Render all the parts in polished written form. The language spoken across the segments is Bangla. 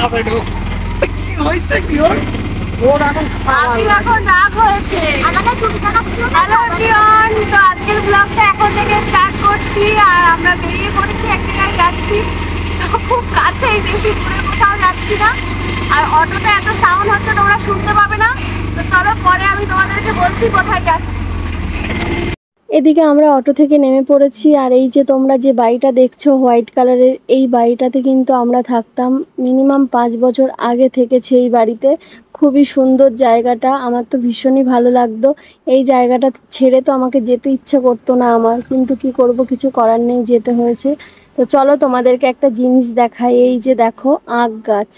রাগ হয়েছে। হ্যালো এভরিওয়ান, তো আজকের ব্লগটা এখন থেকে স্টার্ট করছি আর আমরা বেরিয়ে পড়েছি, এক জায়গায় যাচ্ছি। তো খুব কাছেই, বেশি দূরে কোথাও যাচ্ছি না। আর অটোতে এত সাউন্ড হচ্ছে তোমরা শুনতে পাবে না। তো চলো পরে আমি তোমাদেরকে বলছি কোথায় যাচ্ছি। এদিকে আমরা অটো থেকে নেমে পড়েছি আর এই যে তোমরা যে বাড়িটা দেখছো হোয়াইট কালারের, এই বাড়িটাতে কিন্তু আমরা থাকতাম। মিনিমাম 5 বছর আগে থেকেছি এই বাড়িতে। খুবই সুন্দর জায়গাটা, আমার তো ভীষণই ভালো লাগতো। এই জায়গাটা ছেড়ে তো আমাকে যেতে ইচ্ছে করতো না আমার, কিন্তু কি করব, কিছু করার নেই, যেতে হয়েছে। তো চলো তোমাদেরকে একটা জিনিস দেখাই। এই যে দেখো আখ গাছ,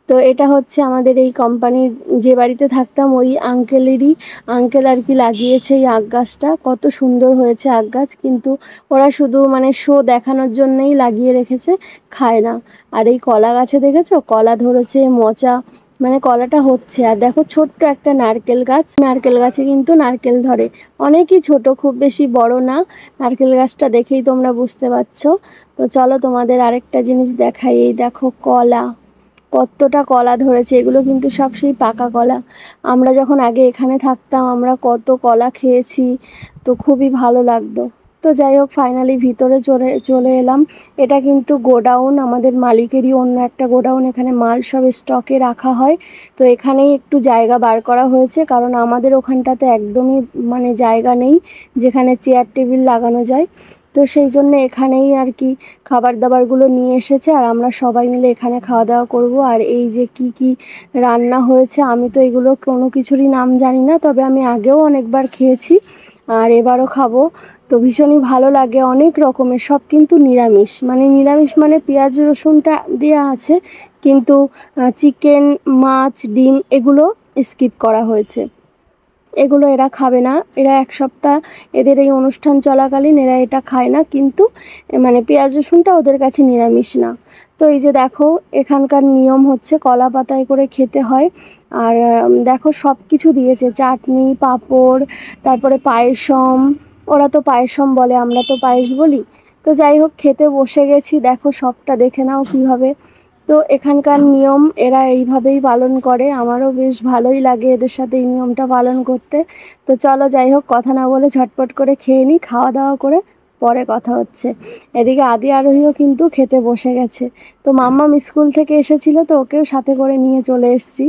তো এটা হচ্ছে আমাদের এই কোম্পানির, যে বাড়িতে থাকতাম ওই আঙ্কেল আর কি লাগিয়েছে এই আখ গাছটা। কত সুন্দর হয়েছে আখ গাছ, কিন্তু ওরা শুধু মানে শো দেখানোর জন্যই লাগিয়ে রেখেছে, খায় না। আর এই কলা গাছে দেখেছো, কলা ধরেছে, মোচা, মানে কলাটা হচ্ছে। আর দেখো ছোট্ট একটা নারকেল গাছে কিন্তু নারকেল ধরে, অনেকই ছোট, খুব বেশি বড় না। নারকেল গাছটা দেখেই তোমরা বুঝতে পারছো। তো চলো তোমাদের আরেকটা জিনিস দেখাই। এই দেখো কলা, কতটা কলা ধরেছে। এগুলো কিন্তু সব সেই পাকা কলা। আমরা যখন আগে এখানে থাকতাম আমরা কত কলা খেয়েছি, তো খুবই ভালো লাগতো। তো যাই হোক, ফাইনালি ভিতরে চলে এলাম। এটা কিন্তু গোডাউন, আমাদের মালিকেরই অন্য একটা গোডাউন। এখানে মাল সব স্টকে রাখা হয়। তো এখানেই একটু জায়গা বার করা হয়েছে, কারণ আমাদের ওখানটাতে একদমই মানে জায়গা নেই যেখানে চেয়ার টেবিল লাগানো যায়। তো সেই জন্য এখানেই আর কি খাবার দাবারগুলো নিয়ে এসেছে, আর আমরা সবাই মিলে এখানে খাওয়া দাওয়া করব। আর এই যে কি রান্না হয়েছে, আমি তো এগুলো কোনো কিছুরই নাম জানি না, তবে আমি আগেও অনেকবার খেয়েছি আর এবারও খাবো। তো ভীষণই ভালো লাগে, অনেক রকমের, সব কিন্তু নিরামিষ, মানে পেঁয়াজ রসুনটা দেওয়া আছে, কিন্তু চিকেন, মাছ, ডিম এগুলো স্কিপ করা হয়েছে। এগুলো এরা খাবে না, এরা 1 সপ্তাহ এদের এই অনুষ্ঠান চলাকালীন এরা এটা খায় না, কিন্তু মানে পেঁয়াজ রসুনটা ওদের কাছে নিরামিষ না। তো এই যে দেখো এখানকার নিয়ম হচ্ছে কলা পাতায় করে খেতে হয়। আর দেখো সব কিছু দিয়েছে, চাটনি, পাঁপড়, তারপরে পায়েসম। ওরা তো পায়েসম বলে, আমরা তো পায়েস বলি। তো যাই হোক, খেতে বসে গেছি, দেখো সবটা দেখে নাও কীভাবে। তো এখানকার নিয়ম এরা এইভাবেই পালন করে, আমারও বেশ ভালোই লাগে এদের সাথে এই নিয়মটা পালন করতে। তো চলো যাই হোক, কথা না বলে ঝটপট করে খেয়ে নিই, খাওয়া দাওয়া করে পরে কথা হচ্ছে। এদিকে আদি আরোহীও কিন্তু খেতে বসে গেছে। তো মাম্মাম স্কুল থেকে এসেছিল, তো ওকেও সাথে করে নিয়ে চলে এসেছি।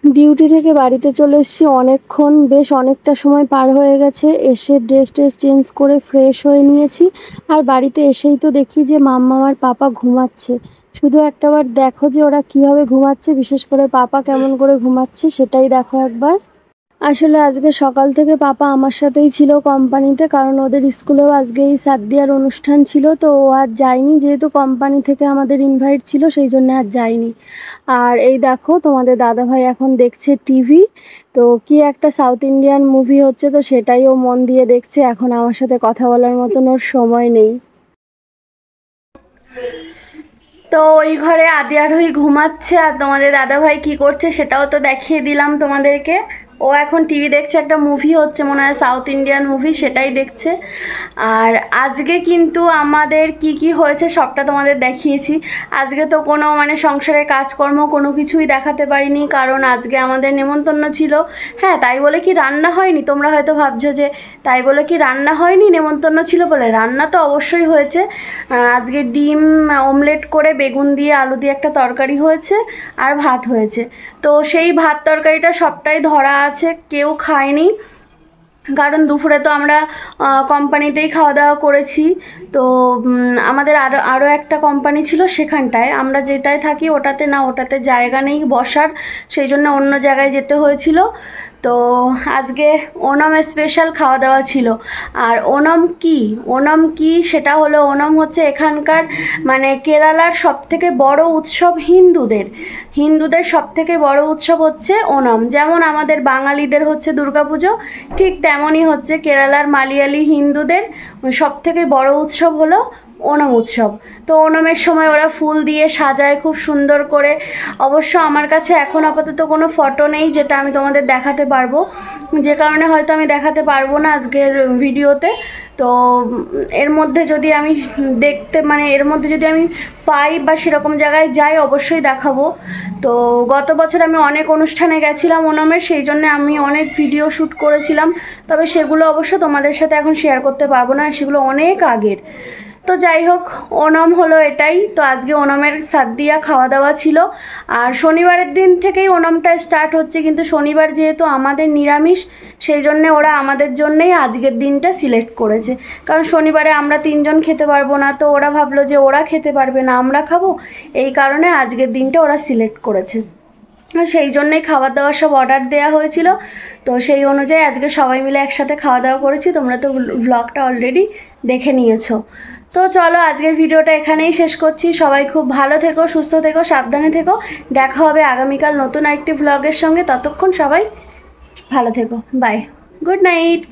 ডিউটি থেকে বাড়িতে চলে এসেছি অনেকক্ষণ, বেশ অনেকটা সময় পার হয়ে গেছে। এসে ড্রেস চেঞ্জ করে ফ্রেশ হয়ে নিয়েছি। আর বাড়িতে এসেই তো দেখি যে মাম্মাম আর পাপা ঘুমাচ্ছে। শুধু একটাবার দেখো যে ওরা কিভাবে ঘুমাচ্ছে, বিশেষ করে পাপা কেমন করে ঘুমাচ্ছে সেটাই দেখো একবার। আসলে আজকে সকাল থেকে পাপা আমার সাথেই ছিল কোম্পানিতে, কারণ ওদের স্কুলেও আজকে এই সাদিয়ার অনুষ্ঠান ছিল। তো ও আর যায়নি, যেহেতু কোম্পানি থেকে আমাদের ইনভাইট ছিল, সেই জন্য আর যায়নি। আর এই দেখো তোমাদের দাদাভাই এখন দেখছে টিভি। তো কি একটা সাউথ ইন্ডিয়ান মুভি হচ্ছে, তো সেটাই ও মন দিয়ে দেখছে। এখন আমার সাথে কথা বলার মতন ওর সময় নেই। তো ওই ঘরে আদি আরোহী ঘুমাচ্ছে, আর তোমাদের দাদাভাই কি করছে সেটাও তো দেখিয়ে দিলাম তোমাদেরকে। ও এখন টিভি দেখছে, একটা মুভি হচ্ছে মনে হয় সাউথ ইন্ডিয়ান মুভি, সেটাই দেখছে। আর আজকে কিন্তু আমাদের কি হয়েছে সবটা তোমাদের দেখিয়েছি। আজকে তো কোনো মানে সংসারে কাজকর্ম কোনো কিছুই দেখাতে পারিনি, কারণ আজকে আমাদের নেমন্তন্ন ছিল। হ্যাঁ, তাই বলে কি রান্না হয়নি? তোমরা হয়তো ভাবছো যে তাই বলে কি রান্না হয়নি, নেমন্তন্ন ছিল বলে। রান্না তো অবশ্যই হয়েছে। আজকে ডিম অমলেট করে বেগুন দিয়ে আলু দিয়ে একটা তরকারি হয়েছে, আর ভাত হয়েছে। তো সেই ভাত তরকারিটা সবটাই ধরা আছে, কেউ খায়নি, কারণ দুপুরে তো আমরা কোম্পানিতেই খাওয়া দাওয়া করেছি। তো আমাদের আরও একটা কোম্পানি ছিল, সেখানটায় আমরা যেটায় থাকি ওটাতে জায়গা নেই বসার, সেই জন্য অন্য জায়গায় যেতে হয়েছিল। তো আজকে ওনাম স্পেশাল খাওয়া দাওয়া ছিল। আর ওনাম কি সেটা হলো, ওনাম হচ্ছে এখানকার মানে কেরালার সবথেকে বড় উৎসব। হিন্দুদের সবথেকে বড় উৎসব হচ্ছে ওনাম। যেমন আমাদের বাঙালিদের হচ্ছে দুর্গাপুজো, ঠিক তেমনই হচ্ছে কেরালার মালয়ালি হিন্দুদের সবথেকে বড় উৎসব হলো ওণম উৎসব। তো ওণমের সময় ওরা ফুল দিয়ে সাজায় খুব সুন্দর করে। অবশ্য আমার কাছে এখন আপাতত কোনো ফটো নেই যেটা আমি তোমাদের দেখাতে পারবো, যে কারণে হয়তো আমি দেখাতে পারবো না আজকের ভিডিওতে। তো এর মধ্যে যদি আমি এর মধ্যে যদি আমি পাই বা সেরকম জায়গায় যাই অবশ্যই দেখাবো। তো গত বছর আমি অনেক অনুষ্ঠানে গেছিলাম ওণমের, সেই জন্য আমি অনেক ভিডিও শ্যুট করেছিলাম, তবে সেগুলো অবশ্য তোমাদের সাথে এখন শেয়ার করতে পারবো না, সেগুলো অনেক আগের। তো যাই হোক, ওণম হলো এটাই। তো আজকে ওণমের সাদ্দিয়া খাওয়া দাওয়া ছিল, আর শনিবারের দিন থেকেই ওণমটা স্টার্ট হচ্ছে, কিন্তু শনিবার যেহেতু আমাদের নিরামিষ, সেই জন্যে ওরা আমাদের জন্যেই আজকের দিনটা সিলেক্ট করেছে। কারণ শনিবারে আমরা 3 জন খেতে পারবো না, তো ওরা ভাবলো যে ওরা খেতে পারবে না, আমরা খাবো, এই কারণে আজকের দিনটা ওরা সিলেক্ট করেছে। সেই জন্যই খাবার দাওয়ার সব অর্ডার দেওয়া হয়েছিল। তো সেই অনুযায়ী আজকে সবাই মিলে একসাথে খাওয়া দাওয়া করেছি। তোমরা তো ব্লগটা অলরেডি দেখে নিয়েছো। তো চলো আজকের ভিডিওটা এখানেই শেষ করছি। সবাই খুব ভালো থেকো, সুস্থ থেকো, সাবধানে থেকো। দেখা হবে আগামীকাল নতুন একটি ব্লগের সঙ্গে। ততক্ষণ সবাই ভালো থেকো, বাই, গুড নাইট।